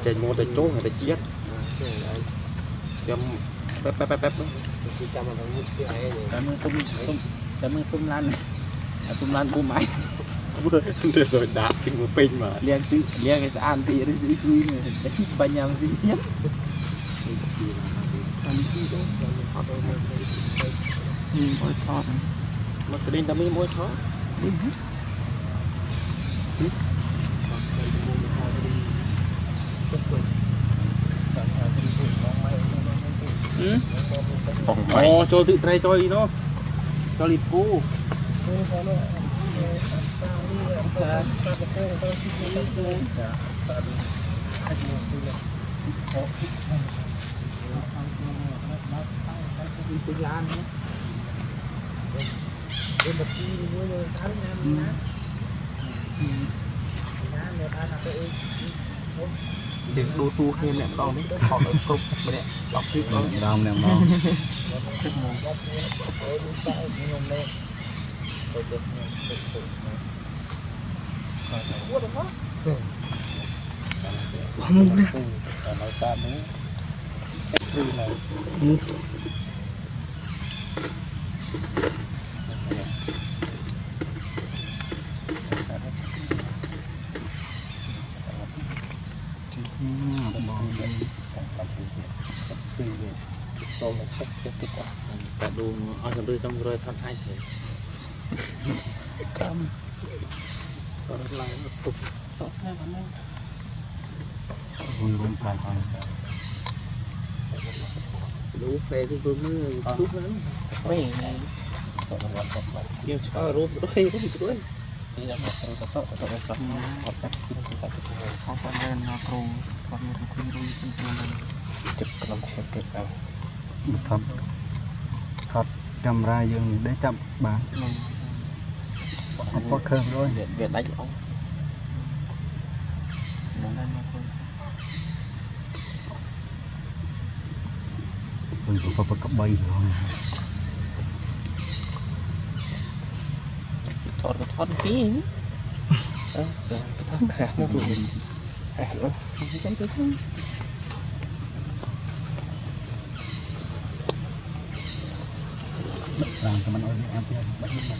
chạy mua để trốn hay để chết chấm bếp bếp bếp bếp cảm ơn tôm lan bù máy được rồi đạp trên một pin mà liên cái ăn thì nó giữ chui này ba nhầm gì nhất môi thọt mà cái đêm ta mới môi thọt cho tự trai cho đi nó cho lịt cu đừng đô tu thêm nè con đấy họ ở công này đọc tiếp đó đồng nè không nè tôm nó chắc chắc cái cả đồ ở trong đây trong rồi thân hai thể cam còn lại nó tục sót hai bạn anh vui luôn phải thôi đủ phê thì tôi mới chút lắm mấy này sợ nó làm thật vậy nhưng sao rốt đôi có bị đôi đây là một cái sợ cái cầm hoặc các cái sai cái không phải nên nó pro còn một cái rồi chụp cầm chụp cái nào thật cầm ra dương để chậm bán không có cơm rồi việc đánh ông mình cũng có cấp bay rồi thoát tí thoát hạt nó tụi mình hạt nữa không cháy tới không làm cho mình ơi ăn tiền bắt mình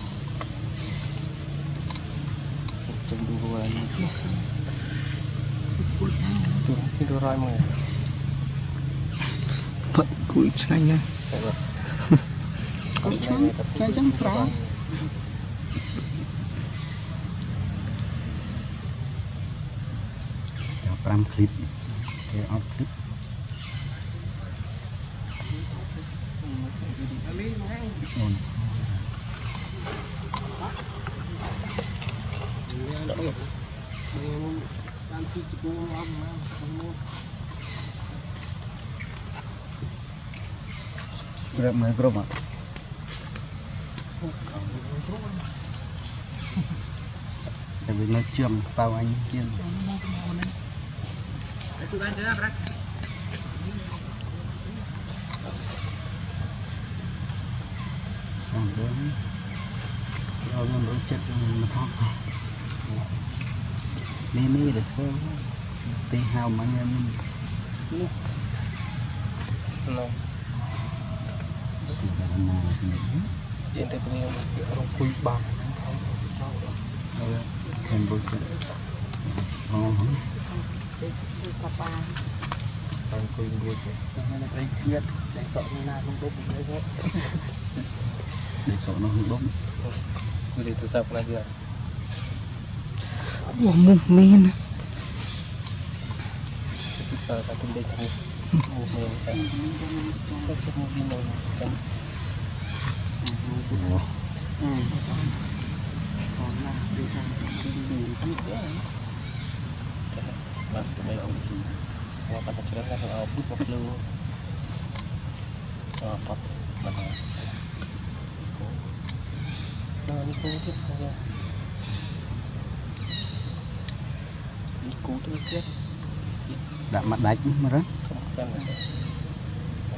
trong đu rồi cái đu rồi mà vậy cùi xanh nha cái trắng trắng làm clip cái off clip Grab mấy group ạ tại vì nó chườm tao anh kiên còn đến rồi mình đối chất mình thoát mê được sao tê hào mà em trên đây tôi không quy bằng thêm bôi chân đang quy đuôi này đây kia để sợ như nào không tốt đấy thôi để sợ nó không đúng quy định từ sập là gì ủa mù men từ sợ ta cũng đây thôi mù men sẽ không mù men bạn tụi bay cũng qua bắt đầu chơi là ở bút bút lưu tập bạn nó đi cố tiếp thôi đi cố tiếp đã mặt đạch mà đó không cần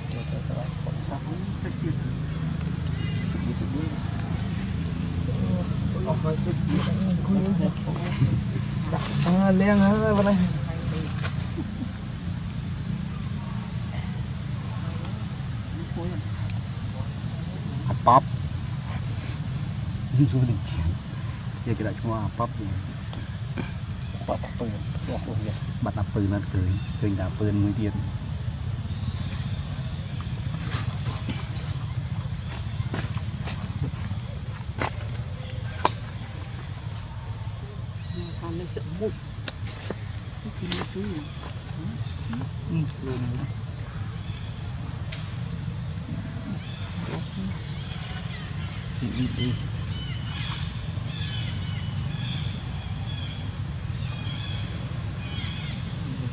để cho các bạn còn chắc không phải เลี้ยงเฮ้ยวันนี้ป๊อปดูดิอยากจะได้ชั่วป๊อปอยู่ ปะปืนบอกเลย บัตรนับปืนนั่นเคยด่าปืนมือเดียว ทำได้จะมุดกินไม่รู้เลยนะดี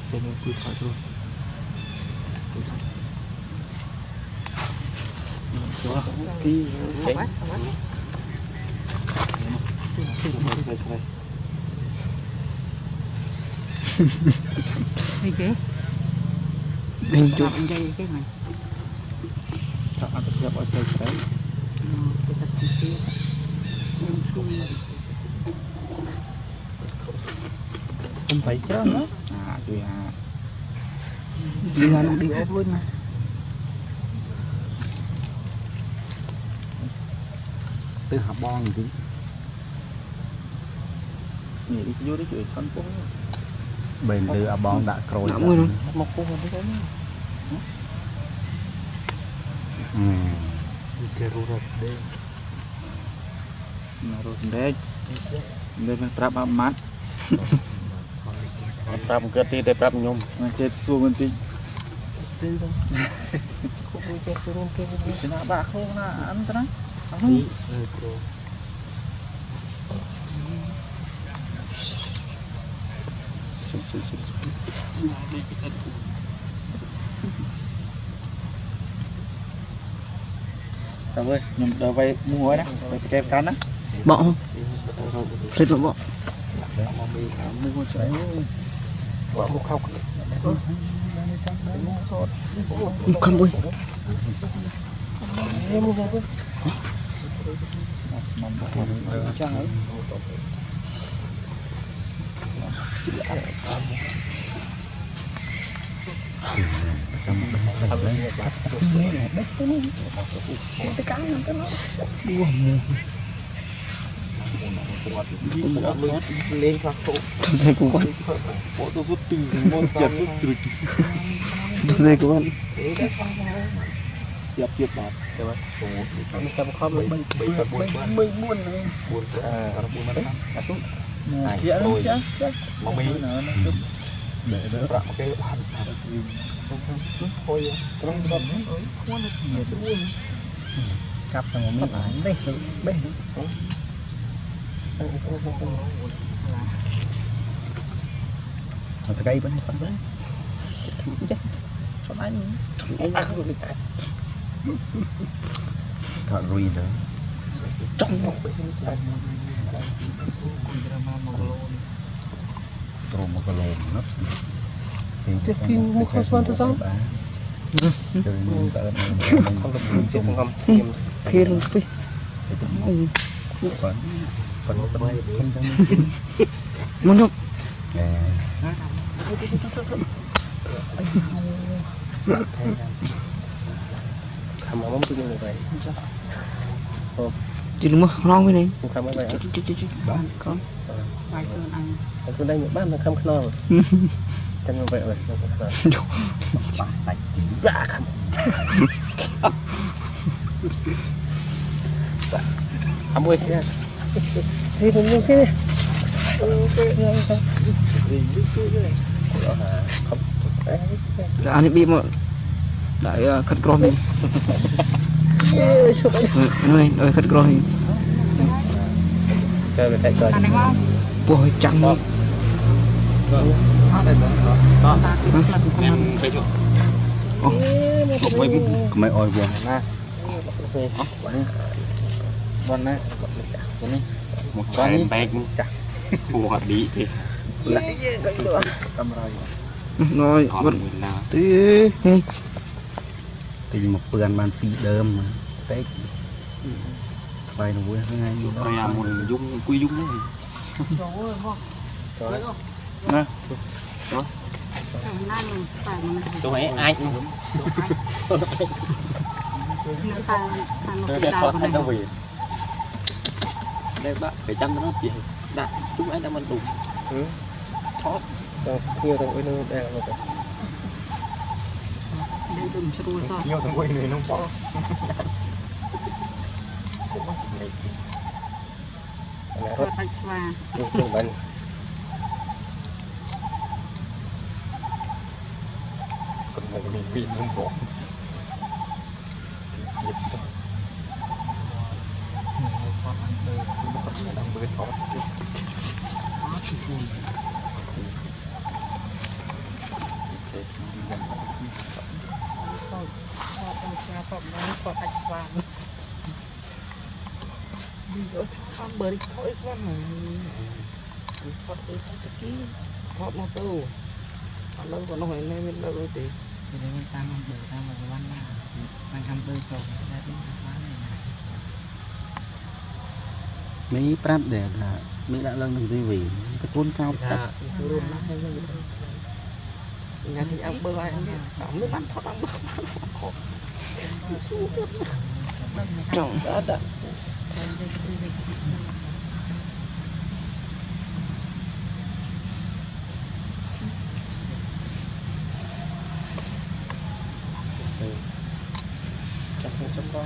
เป็นคุยขอโทษตัวพี่เก่งใส่ Gì chứ? Đừng Chụp anh dây cái này. Chọn ăn thực hiện ở xây đấy. Cái thật tí kia. Không phải chết nữa. Tùy đi nó đi ốp luôn mà. Từ học bon gì Nhỉ đi vô đi chuyện con cũng bên từ học bon đã rồi một cô còn đấy cái rồi đây rồi đây đây là trap âm mát trap cái tí để trap nhôm mà chết xuống bên tí không vui chết xuống bên tí cái nào bạc không là ăn cái đó Cảm ơn, nhưng đỡ vay mua đó, phải kèm cắn á. Bọ không? Xịt vào bọ. Mua sữa. Bỏ một khóc. Không ơi. Em mua rồi. Chẳng ấy. Lên khắc phục. Trong dây của con. Bộ tôi rút từ môn chật rút từ Trong dây của con. chập chập bạc. Mình cầm không lấy buồn này. Buồn mà đấy. Xuống. Dạ luôn chứ. mà mi Để đỡ cái thôi không đâm không nó luôn cặp sang mình đây đây nó sẽ gây bên phần đấy cho anh không được thợ ruồi đó trong một rồi một cái lồng nó cái kia mua khâu xoan tôi sao không được chết không không Kia luôn đi. Muốn không? không mong tôi như vậy Chị đừng mua ngon cái này. không mấy vậy Bán con. Bài sơn anh. ở xuống đây những bát là không non chân như vậy rồi dạ không không ơi thì mình nhìn xem Đã anh bị một đại cắt cro mình. Nuôi đôi cắt cro mình. chơi về tay chơi Ôi trắng lắm. em thấy chưa mấy oi vừa con này một cái bag chặt mua đi thì cầm rồi Rồi, còn vật mình là tí. thì một bữa bàn tị đơm mà cái vài nó vui hơn ngay tôi làm một dung quy dung đấy tụi mày ai Để con thấy đâu về đây bác phải chăm nó gì đặt chúng anh đang ăn tù thoát nhiều thằng quên nó đang rồi nhiều thằng quên này nó có chung mình còn mình bị không bỏ đang bơi thoát bơi thôi quá mà thoát đi sao cái thoát nó đâu lâu còn nó hồi nay mình lâu rồi thì mình tam không được tam mà văn là mang cầm bơi trộn ra đi quá này mấy prap để là mấy đã lần đừng đi vì cái cuốn cao dạ luôn lắm hay như vậy nhà thì ăn bơi anh ấy mới bắn thoát ăn bơi trọng đã chắc không chắc con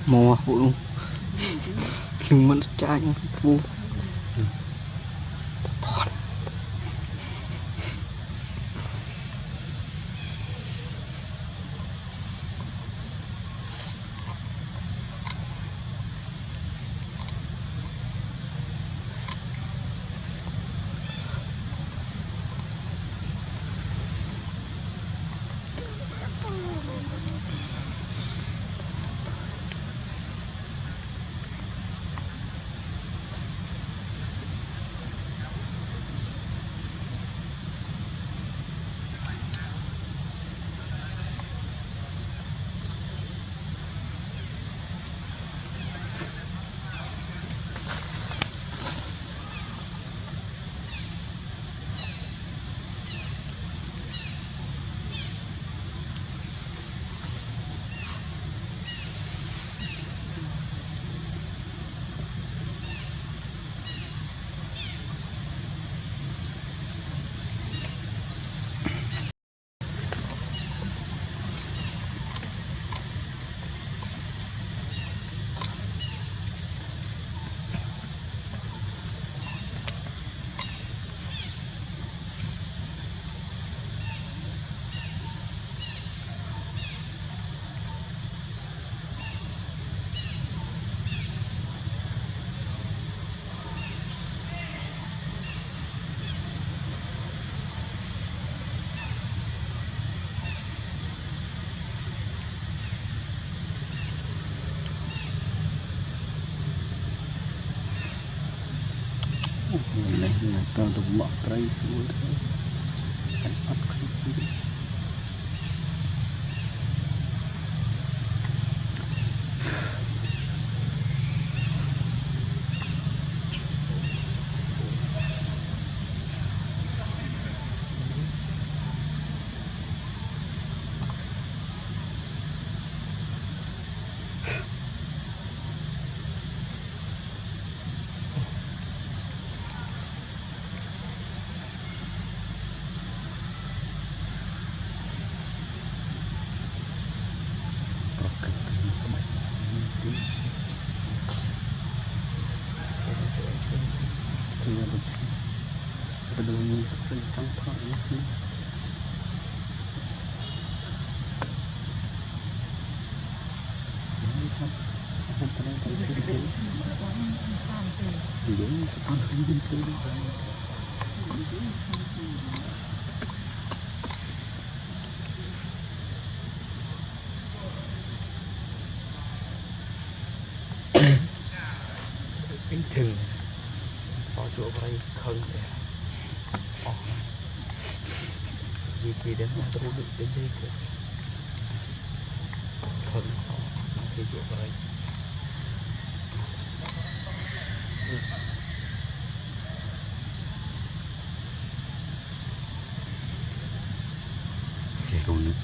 mùa vụ luôn đừng mất trái vu này là toàn được mọc cây xuống cái ấp cái thừng có chỗ đây không thể gì kỳ đến mà tôi bị đến đây cơ không thì chuyện rồi Cái con nước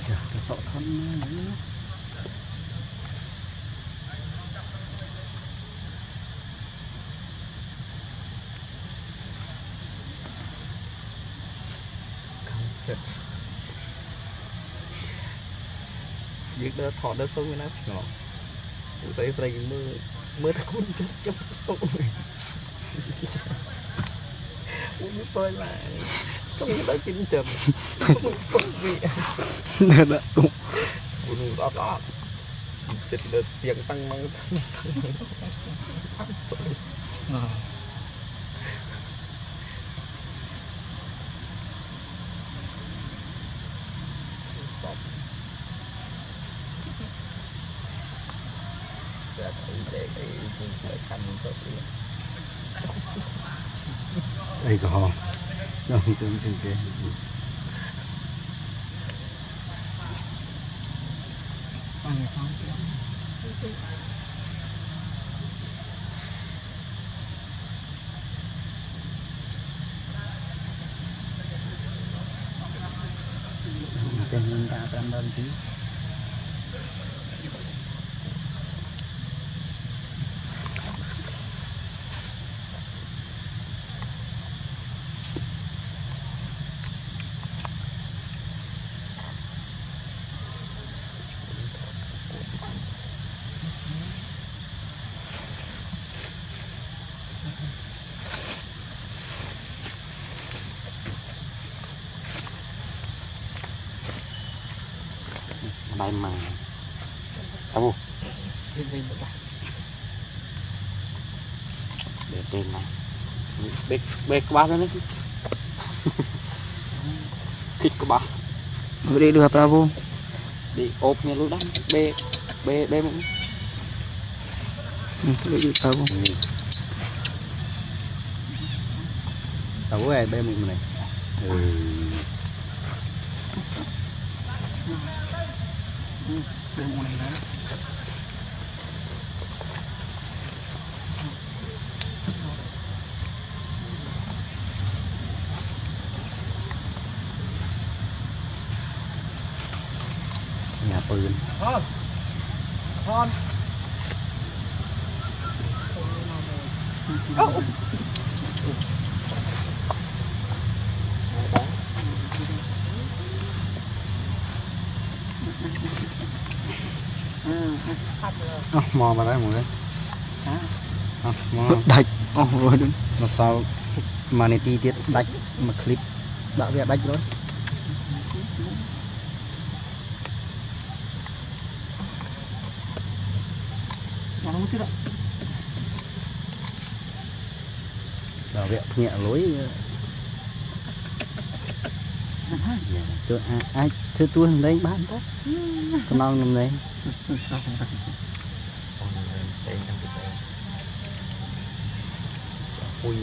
chả cái sọ thân nữa. việc đó thọ đó tôi mới nói ngọ tôi thấy mưa mưa ta cũng chấp tôi uống tôi lại không có kinh trầm không bị nè đã cũng buồn đó chật được tiền tăng mang Đây có hò nó không tương tương kia còn không chứ tên nhân ta trăm đơn tí đây mà đâu để tên này bê có ba nữa chứ thích có ba đi được bravo đi ốp nghe lúc đó bê bê bê một đi được bravo tao có ai bê một này đừng muốn này nhàปืน con mò vào đấy một cái mò đạch rồi đúng mà sao mà này ti tiết đạch mà clip đã về đạch rồi bảo vệ nhẹ lối cho ai thưa tôi đấy bán tốt con non nằm đây ui